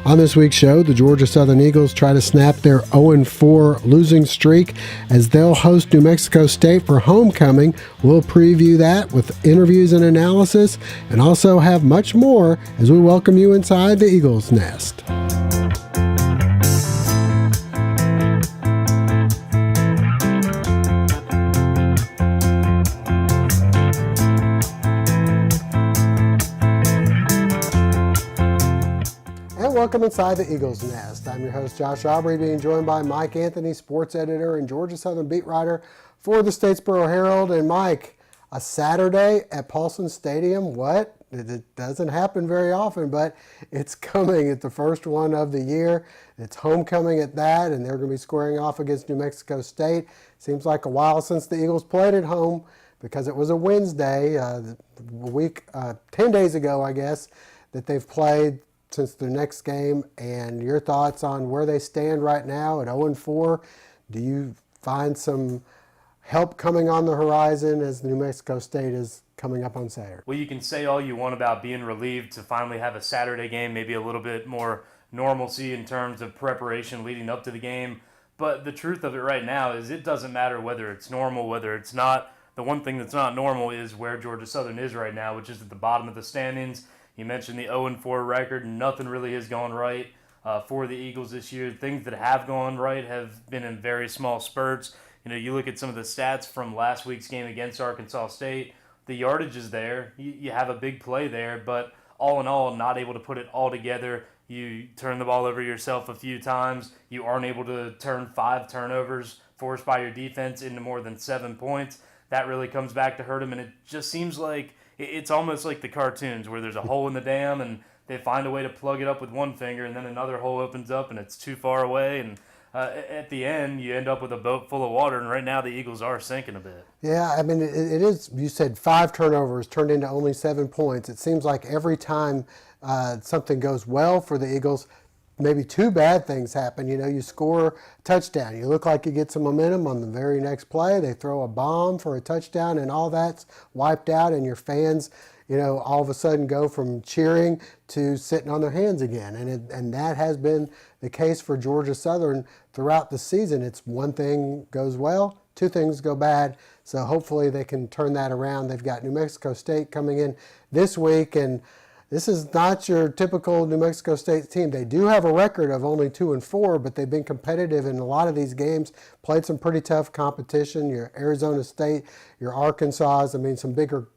On this week's show, the Georgia Southern Eagles try to snap their 0-4 losing streak as they'll host New Mexico State for homecoming. We'll preview that with interviews and analysis, and also have much more as we welcome you inside the Eagles' nest. Welcome inside the Eagles' nest. I'm your host, Josh Aubrey, being joined by Mike Anthony, sports editor and Georgia Southern beat writer for the Statesboro Herald. And Mike, a Saturday at Paulson Stadium, what? It doesn't happen very often, but it's coming. It's the first one of the year. It's homecoming at that, and they're going to be squaring off against New Mexico State. Seems like a while since the Eagles played at home because it was a Wednesday, 10 days ago, I guess, that they've played since their next game. And your thoughts on where they stand right now at 0-4. Do you find some help coming on the horizon as New Mexico State is coming up on Saturday? Well, you can say all you want about being relieved to finally have a Saturday game, maybe a little bit more normalcy in terms of preparation leading up to the game. But the truth of it right now is it doesn't matter whether it's normal, whether it's not. The one thing that's not normal is where Georgia Southern is right now, which is at the bottom of the standings. You mentioned the 0-4 record. Nothing really has gone right for the Eagles this year. Things that have gone right have been in very small spurts. You know, you look at some of the stats from last week's game against Arkansas State. The yardage is there. You have a big play there, but all in all, not able to put it all together. You turn the ball over yourself a few times. You aren't able to turn 5 turnovers forced by your defense into more than 7 points. That really comes back to hurt them, and it just seems like it's almost like the cartoons where there's a hole in the dam and they find a way to plug it up with one finger and then another hole opens up and it's too far away. And at the end, you end up with a boat full of water. And right now the Eagles are sinking a bit. Yeah, I mean, it is, you said 5 turnovers turned into only 7 points. It seems like every time something goes well for the Eagles, maybe 2 bad things happen. You know, you score a touchdown. You look like you get some momentum on the very next play. They throw a bomb for a touchdown and all that's wiped out, and your fans, you know, all of a sudden go from cheering to sitting on their hands again. And that has been the case for Georgia Southern throughout the season. It's one thing goes well, 2 things go bad. So hopefully they can turn that around. They've got New Mexico State coming in this week, and this is not your typical New Mexico State team. They do have a record of only 2-4, but they've been competitive in a lot of these games, played some pretty tough competition. Your Arizona State, your Arkansas, I mean, some bigger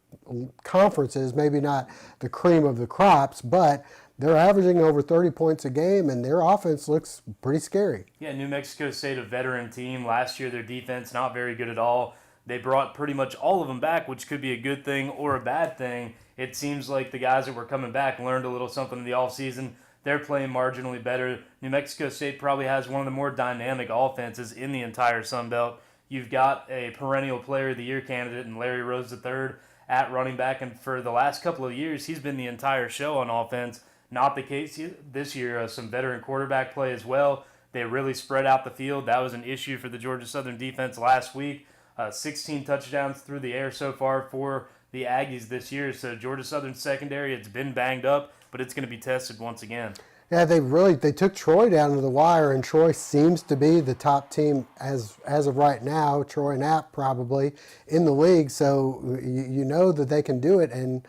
conferences, maybe not the cream of the crops, but they're averaging over 30 points a game, and their offense looks pretty scary. Yeah, New Mexico State, a veteran team. Last year, their defense, not very good at all. They brought pretty much all of them back, which could be a good thing or a bad thing. It seems like the guys that were coming back learned a little something in the offseason. They're playing marginally better. New Mexico State probably has one of the more dynamic offenses in the entire Sun Belt. You've got a perennial player of the year candidate in Larry Rose III at running back, and for the last couple of years, he's been the entire show on offense. Not the case this year. Some veteran quarterback play as well. They really spread out the field. That was an issue for the Georgia Southern defense last week. 16 touchdowns through the air so far for the Aggies this year. So Georgia Southern secondary, it's been banged up, but it's going to be tested once again. Yeah, they took Troy down to the wire, and Troy seems to be the top team as of right now. Troy and App probably in the league, so you know that they can do it. And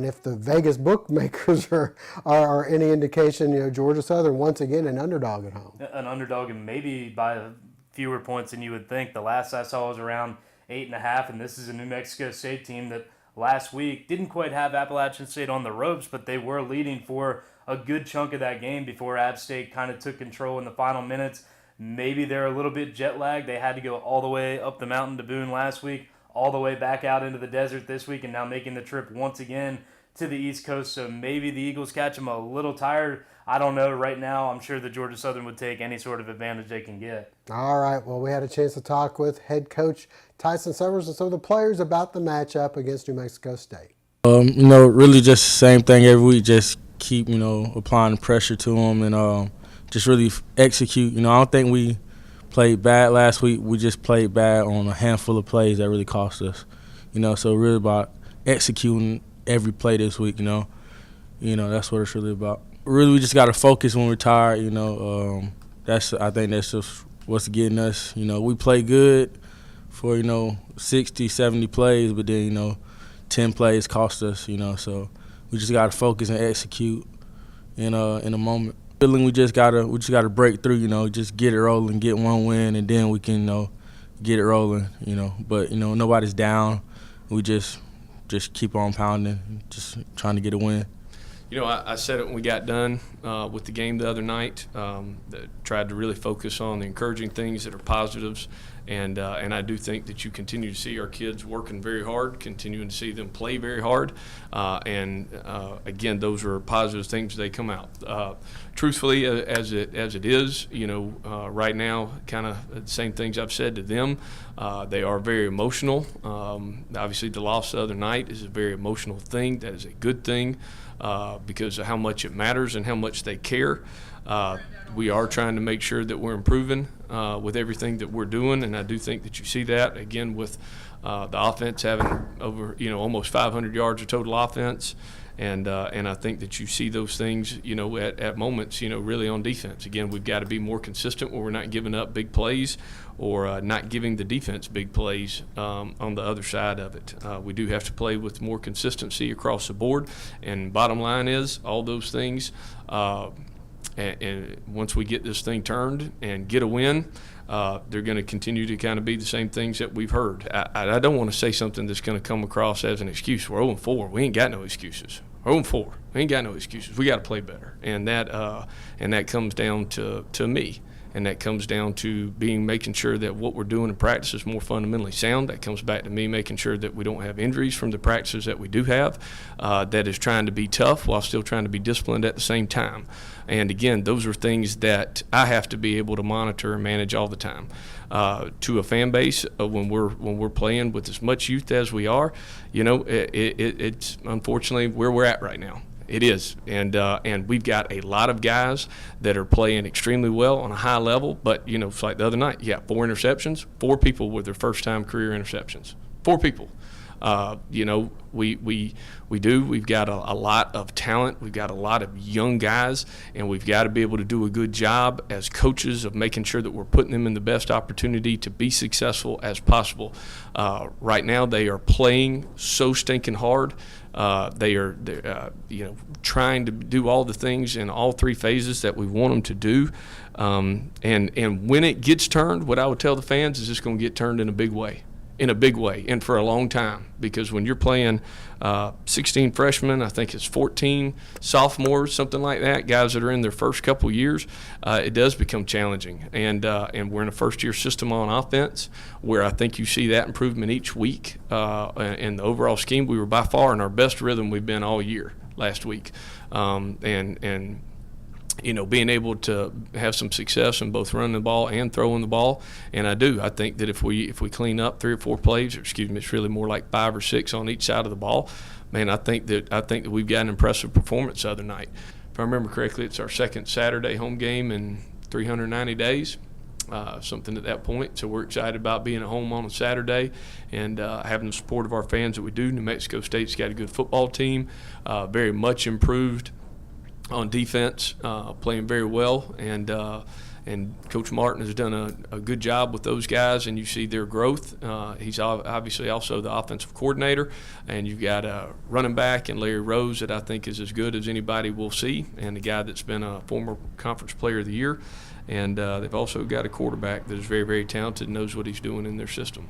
if the Vegas bookmakers are any indication, you know, Georgia Southern once again an underdog at home. An underdog, and maybe by fewer points than you would think. The last I saw was around 8.5, and this is a New Mexico State team that last week didn't quite have Appalachian State on the ropes, but they were leading for a good chunk of that game before App State kind of took control in the final minutes. Maybe they're a little bit jet lagged. They had to go all the way up the mountain to Boone last week, all the way back out into the desert this week, and now making the trip once again to the East Coast. So maybe the Eagles catch them a little tired. I don't know. Right now, I'm sure the Georgia Southern would take any sort of advantage they can get. All right. Well, we had a chance to talk with head coach Tyson Summers and some of the players about the matchup against New Mexico State. Really just the same thing every week. Just keep, applying pressure to them and just really execute. You know, I don't think we played bad last week. We just played bad on a handful of plays that really cost us. You know, so really about executing every play this week. You know, that's what it's really about. Really, we just got to focus when we're tired. You know, I think that's just what's getting us. You know, we play good for 60, 70 plays, but then 10 plays cost us. You know, so we just got to focus and execute in a moment. Feeling we just gotta break through. Just get it rolling, get one win, and then we can get it rolling. But nobody's down. We just keep on pounding, just trying to get a win. I said it when we got done with the game the other night. Tried to really focus on the encouraging things that are positives, and I do think that you continue to see our kids working very hard, continuing to see them play very hard, and again, those are positive things as they come out. Truthfully, as it is, right now, kind of the same things I've said to them. They are very emotional. Obviously, the loss the other night is a very emotional thing. That is a good thing. Because of how much it matters and how much they care. We are trying to make sure that we're improving with everything that we're doing, and I do think that you see that, again, with the offense having over, almost 500 yards of total offense. And I think that you see those things, at moments, really on defense. Again, we've got to be more consistent where we're not giving up big plays or not giving the defense big plays on the other side of it. We do have to play with more consistency across the board. And bottom line is all those things, and once we get this thing turned and get a win, they're going to continue to kind of be the same things that we've heard. I don't want to say something that's going to come across as an excuse. We're 0-4. We ain't got no excuses. We're 0-4. We ain't got no excuses. We got to play better, and that comes down to me, and that comes down to making sure that what we're doing in practice is more fundamentally sound. That comes back to me making sure that we don't have injuries from the practices that we do have. That is trying to be tough while still trying to be disciplined at the same time. And again, those are things that I have to be able to monitor and manage all the time. To a fan base, when we're playing with as much youth as we are, it's unfortunately where we're at right now. It is, and we've got a lot of guys that are playing extremely well on a high level. But it's like the other night, 4 interceptions, 4 people with their first-time career interceptions, 4 people. We've got a lot of talent. We've got a lot of young guys, and we've got to be able to do a good job as coaches of making sure that we're putting them in the best opportunity to be successful as possible. Right now, they are playing so stinking hard. They're trying to do all the things in all 3 phases that we want them to do. And when it gets turned, what I would tell the fans is it's going to get turned in a big way. And for a long time, because when you're playing 16 freshmen, I think it's 14 sophomores, something like that, guys that are in their first couple years, it does become challenging. And we're in a first-year system on offense where I think you see that improvement each week. In the overall scheme, we were by far in our best rhythm we've been all year last week. Being able to have some success in both running the ball and throwing the ball. And I think that if we clean up 3 or 4 plays, it's really more like 5 or 6 on each side of the ball, man, I think that we've got an impressive performance the other night. If I remember correctly, it's our second Saturday home game in 390 days. Something at that point. So we're excited about being at home on a Saturday and having the support of our fans that we do. New Mexico State's got a good football team, very much improved on defense, playing very well, and Coach Martin has done a good job with those guys, and you see their growth. He's obviously also the offensive coordinator, and you've got a running back in Larry Rose that I think is as good as anybody will see, and a guy that's been a former conference player of the year, and they've also got a quarterback that is very, very talented and knows what he's doing in their system.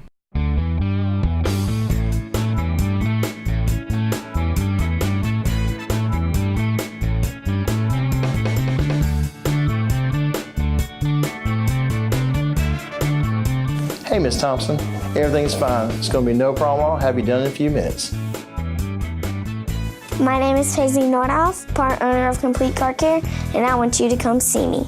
Hey, Miss Thompson, everything's fine. It's going to be no problem. I'll have you done in a few minutes. My name is Paisley Nordhoff, part owner of Complete Car Care, and I want you to come see me.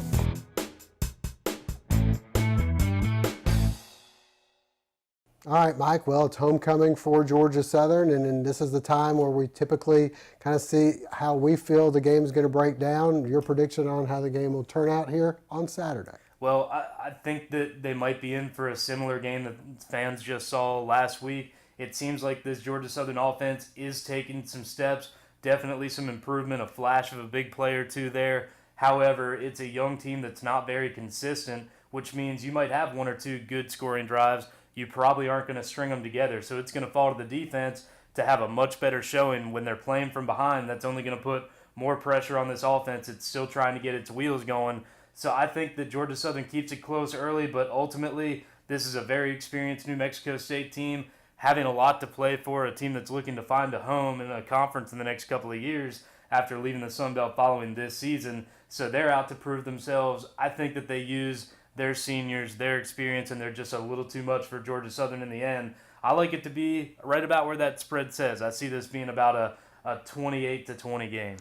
All right, Mike. Well, it's homecoming for Georgia Southern, and this is the time where we typically kind of see how we feel the game is going to break down. Your prediction on how the game will turn out here on Saturday. Well, I think that they might be in for a similar game that fans just saw last week. It seems like this Georgia Southern offense is taking some steps, definitely some improvement, a flash of a big player or two there. However, it's a young team that's not very consistent, which means you might have one or two good scoring drives. You probably aren't going to string them together. So it's going to fall to the defense to have a much better showing when they're playing from behind. That's only going to put more pressure on this offense. It's still trying to get its wheels going. So I think that Georgia Southern keeps it close early, but ultimately this is a very experienced New Mexico State team having a lot to play for, a team that's looking to find a home in a conference in the next couple of years after leaving the Sun Belt following this season. So they're out to prove themselves. I think that they use their seniors, their experience, and they're just a little too much for Georgia Southern in the end. I like it to be right about where that spread says. I see this being about a 28-20 game.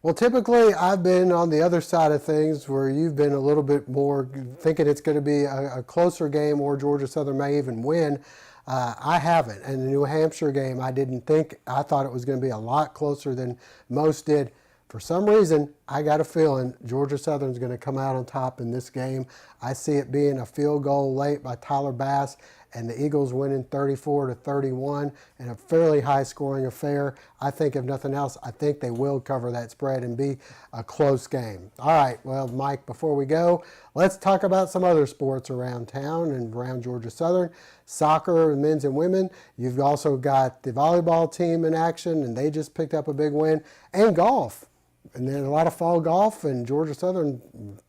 Well, typically I've been on the other side of things where you've been a little bit more thinking it's going to be a closer game or Georgia Southern may even win. I haven't. And the New Hampshire game, I thought it was going to be a lot closer than most did. For some reason, I got a feeling Georgia Southern's going to come out on top in this game. I see it being a field goal late by Tyler Bass and the Eagles winning 34-31 in a fairly high-scoring affair. I think, if nothing else, I think they will cover that spread and be a close game. All right, well, Mike, before we go, let's talk about some other sports around town and around Georgia Southern. Soccer, men's and women. You've also got the volleyball team in action, and they just picked up a big win, and golf. And then a lot of fall golf, and Georgia Southern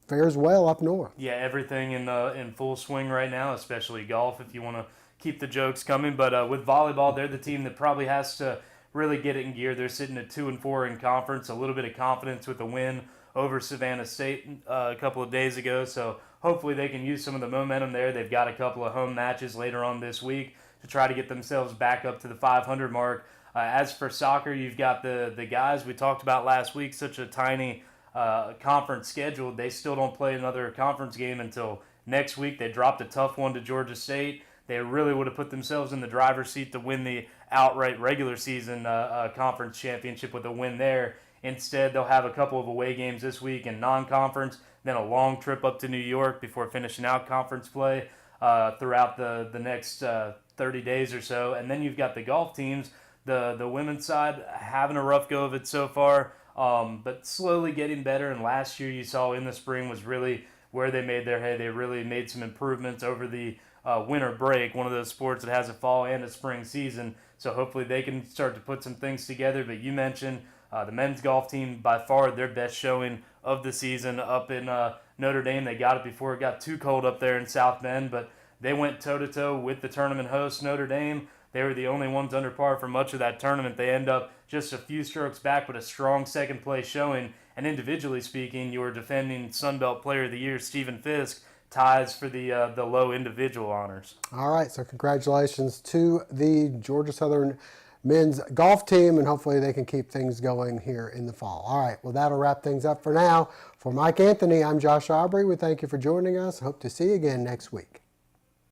fares well up north. Yeah, everything in full swing right now, especially golf if you want to keep the jokes coming. But with volleyball, they're the team that probably has to really get it in gear. They're sitting at 2-4 in conference, a little bit of confidence with a win over Savannah State a couple of days ago. So hopefully they can use some of the momentum there. They've got a couple of home matches later on this week to try to get themselves back up to the 500 mark. As for soccer, you've got the guys we talked about last week, such a tiny conference schedule. They still don't play another conference game until next week. They dropped a tough one to Georgia State. They really would have put themselves in the driver's seat to win the outright regular season conference championship with a win there. Instead, they'll have a couple of away games this week in non-conference, then a long trip up to New York before finishing out conference play throughout the next 30 days or so. And then you've got the golf teams. The women's side having a rough go of it so far, but slowly getting better. And last year you saw in the spring was really where they made their hay. They really made some improvements over the winter break, one of those sports that has a fall and a spring season. So hopefully they can start to put some things together. But you mentioned the men's golf team, by far their best showing of the season up in Notre Dame. They got it before it got too cold up there in South Bend, but they went toe-to-toe with the tournament host, Notre Dame. They were the only ones under par for much of that tournament. They end up just a few strokes back, but a strong second place showing. And individually speaking, your defending Sun Belt Player of the Year, Stephen Fisk, ties for the low individual honors. All right, so congratulations to the Georgia Southern men's golf team, and hopefully they can keep things going here in the fall. All right, well, that'll wrap things up for now. For Mike Anthony, I'm Josh Aubrey. We thank you for joining us. Hope to see you again next week.